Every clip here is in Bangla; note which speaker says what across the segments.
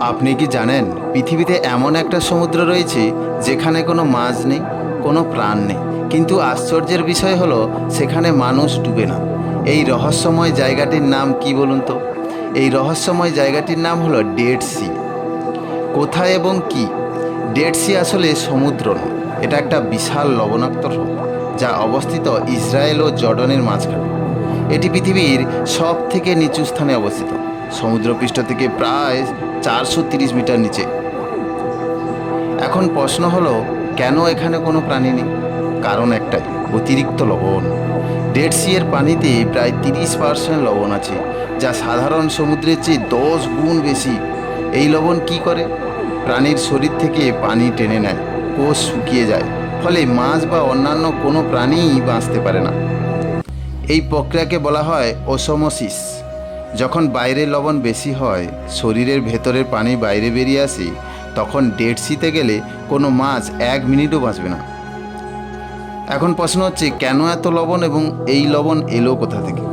Speaker 1: আপনি কি জানেন পৃথিবীতে এমন একটা সমুদ্র রয়েছে যেখানে কোনো মাছ নেই, কোনো প্রাণ নেই, কিন্তু আশ্চর্যের বিষয় হলো সেখানে মানুষ ডুবে না। এই রহস্যময় জায়গাটির নাম কি বলুন তো? এই রহস্যময় জায়গাটির নাম হলো ডেড সি। কোথায় এবং কি? ডেড সি আসলে সমুদ্র নয়, এটা একটা বিশাল লবণাক্ত হ্রদ যা অবস্থিত ইসরায়েল ও জর্ডানের মাঝখানে। এটি পৃথিবীর সব থেকে নিচু স্থানে অবস্থিত, সমুদ্রপৃষ্ঠ থেকে প্রায় 430 মিটার নিচে। এখন প্রশ্ন হলো, কেন এখানে কোনো প্রাণী নেই? কারণ একটাই, অতিরিক্ত লবণ। ডেড সি এর পানিতে প্রায় 30% লবণ আছে, যা সাধারণ সমুদ্রের চেয়ে 10 গুণ বেশি। এই লবণ কি করে? প্রাণীর শরীর থেকে পানি টেনে নেয়, কোষ শুকিয়ে যায়, ফলে মাছ বা অন্যান্য কোনো প্রাণীই বাঁচতে পারে না। এই প্রক্রিয়াকে বলা হয় ওসমোসিস। যখন বাইরের লবণ বেশি হয়, শরীরের ভেতরের পানি বাইরে বেরিয়ে আসে, তখন ডেড সিতে গেলে কোনো মাছ 1 মিনিটও বাঁচবে না। এখন প্রশ্ন হচ্ছে, কেন এত লবণ এবং এই লবণ এলো কোথা থেকে?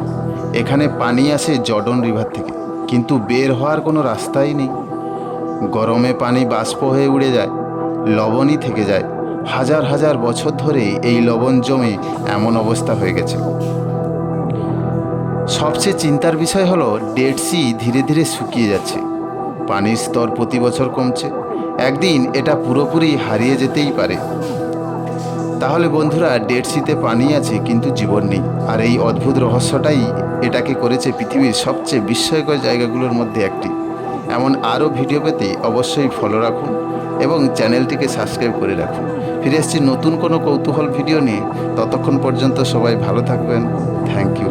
Speaker 1: এখানে পানি আসে জর্ডন রিভার থেকে, কিন্তু বের হওয়ার কোনো রাস্তাই নেই। গরমে পানি বাষ্প হয়ে উড়ে যায়, লবণই থেকে যায়। হাজার হাজার বছর ধরে এই লবণ জমে এমন অবস্থা হয়ে গেছে। সবচেয়ে চিন্তার বিষয় হলো, ডেড সি ধীরে ধীরে শুকিয়ে যাচ্ছে, পানির স্তর প্রতি বছর কমছে। একদিন এটা পুরোপুরি হারিয়ে যেতেই পারে। তাহলে বন্ধুরা, ডেড সিতে পানি আছে কিন্তু জীবন নেই, আর এই অদ্ভুত রহস্যটাই এটাকে করেছে পৃথিবীর সবচেয়ে বিস্ময়কর জায়গাগুলোর মধ্যে একটি। এমন আরও ভিডিও পেতে অবশ্যই ফলো রাখুন এবং চ্যানেলটিকে সাবস্ক্রাইব করে রাখুন। ফিরে এসেছি নতুন কোনো কৌতূহল ভিডিও নিয়ে। ততক্ষণ পর্যন্ত সবাই ভালো থাকবেন। Thank you.